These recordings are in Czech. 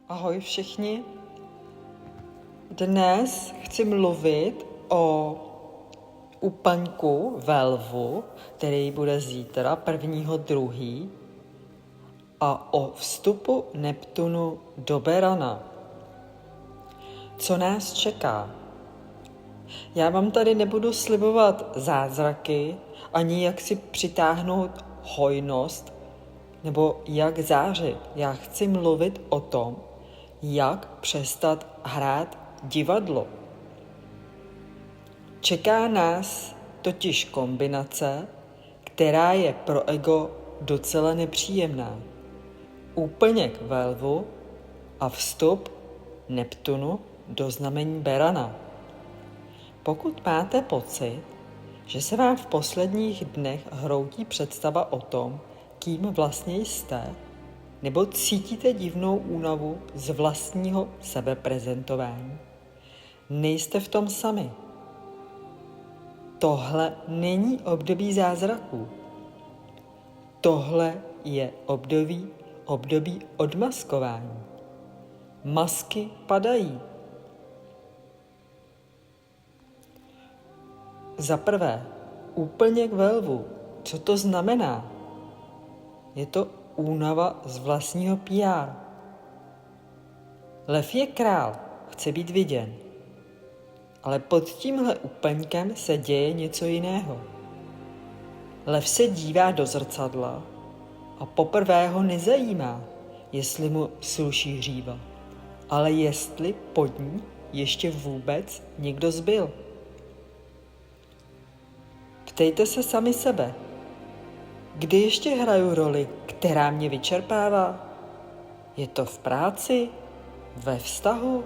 Ahoj všichni. Dnes chci mluvit o úplňku ve Lvu, který bude zítra 1.2. a o vstupu Neptunu do Berana. Co nás čeká? Já vám tady nebudu slibovat zázraky, ani jak si přitáhnout hojnost, nebo jak zářit. Já chci mluvit o tom, jak přestat hrát divadlo. Čeká nás totiž kombinace, která je pro ego docela nepříjemná. Úplněk ve Lvu a vstup Neptunu do znamení Berana. Pokud máte pocit, že se vám v posledních dnech hroutí představa o tom, kým vlastně jste, nebo cítíte divnou únavu z vlastního sebeprezentování, nejste v tom sami. Tohle není období zázraků. Tohle je období odmaskování. Masky padají. Za prvé, úplněk ve Lvu. Co to znamená? Je to únava z vlastního PR. Lev je král, chce být viděn. Ale pod tímhle úplňkem se děje něco jiného. Lev se dívá do zrcadla a poprvé ho nezajímá, jestli mu sluší hříva, ale jestli pod ní ještě vůbec někdo zbyl. Ptejte se sami sebe, kdy ještě hraju roli, která mě vyčerpává? Je to v práci, ve vztahu,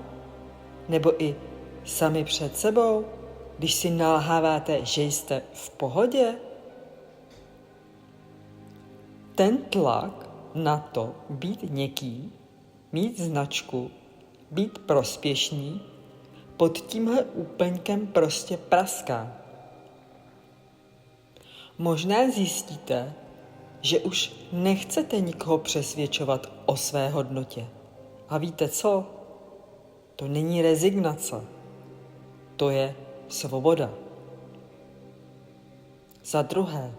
nebo i sami před sebou, když si nalháváte, že jste v pohodě? Ten tlak na to být něký, mít značku, být prospěšný, pod tímhle úplňkem prostě praská. Možná zjistíte, že už nechcete nikoho přesvědčovat o své hodnotě. A víte co? To není rezignace. To je svoboda. Za druhé,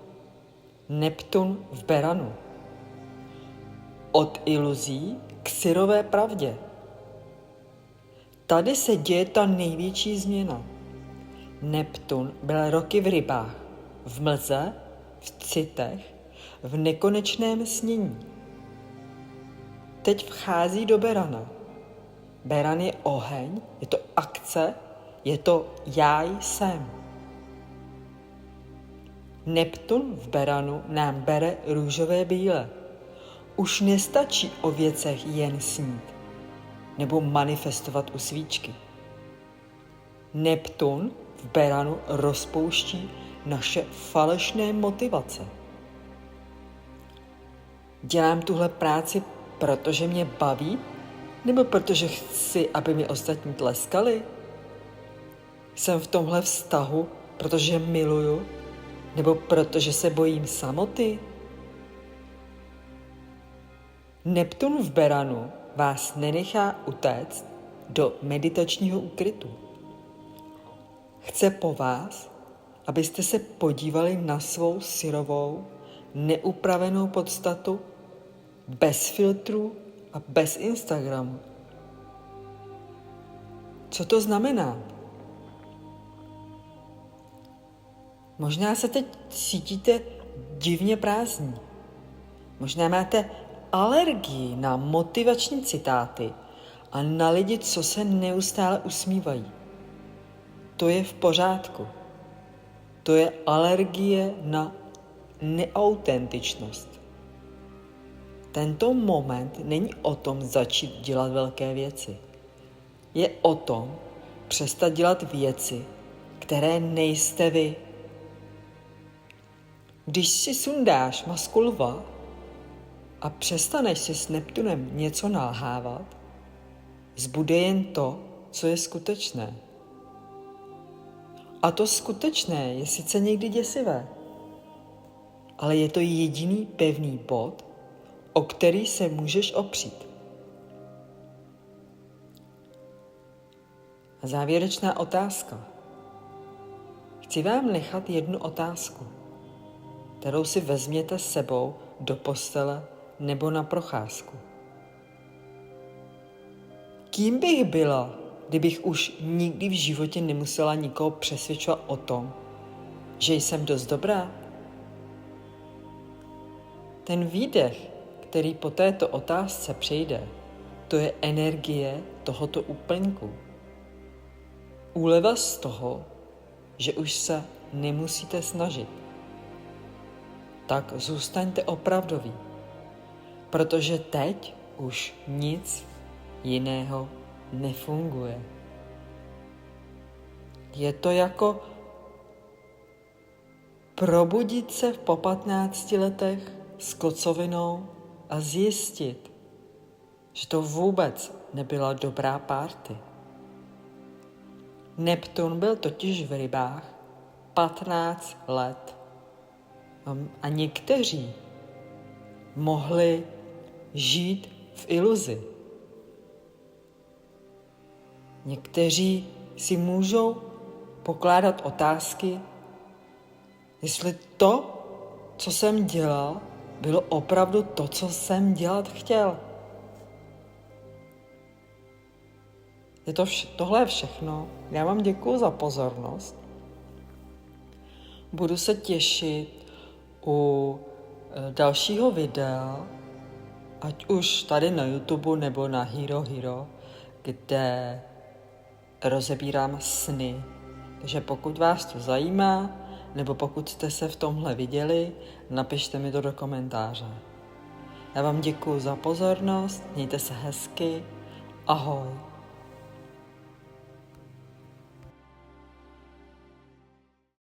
Neptun v Beranu. Od iluzí k syrové pravdě. Tady se děje ta největší změna. Neptun byl roky v rybách, v mlze, v citech, v nekonečném snění. Teď vchází do Berana. Beran je oheň, je to akce, je to já jsem. Neptun v Beranu nám bere růžové brýle. Už nestačí o věcech jen snít nebo manifestovat u svíčky. Neptun v Beranu rozpouští naše falešné motivace. Dělám tuhle práci, protože mě baví, nebo protože chci, aby mi ostatní tleskali? Jsem v tomhle vztahu, protože miluju, nebo protože se bojím samoty? Neptun v Beranu vás nenechá utéct do meditačního úkrytu. Chce po vás, abyste se podívali na svou syrovou, neupravenou podstatu bez filtru a bez Instagramu. Co to znamená? Možná se teď cítíte divně prázdní. Možná máte alergii na motivační citáty a na lidi, co se neustále usmívají. To je v pořádku. To je alergie na neautentičnost. Tento moment není o tom začít dělat velké věci. Je o tom přestat dělat věci, které nejste vy. Když si sundáš masku lva a přestaneš si s Neptunem něco nalhávat, zbude jen to, co je skutečné. A to skutečné je sice někdy děsivé, ale je to jediný pevný bod, o který se můžeš opřít. A závěrečná otázka. Chci vám nechat jednu otázku, kterou si vezměte s sebou do postele nebo na procházku. Kým bych byla, kdybych už nikdy v životě nemusela nikoho přesvědčovat o tom, že jsem dost dobrá? Ten výdech, který po této otázce přijde, to je energie tohoto úplňku. Úleva z toho, že už se nemusíte snažit. Tak zůstaňte opravdoví, protože teď už nic jiného nefunguje. Je to jako probudit se po 15 letech s kocovinou a zjistit, že to vůbec nebyla dobrá party. Neptun byl totiž v rybách 15 let a někteří mohli žít v iluzi. Někteří si můžou pokládat otázky, jestli to, co jsem dělal, bylo opravdu to, co jsem dělat chtěl. Tohle je všechno. Já vám děkuju za pozornost. Budu se těšit u dalšího videa, ať už tady na YouTube nebo na Hero Hero, kde rozebírám sny. Takže pokud vás to zajímá, nebo pokud jste se v tomhle viděli, napište mi to do komentáře. Já vám děkuju za pozornost, mějte se hezky, ahoj.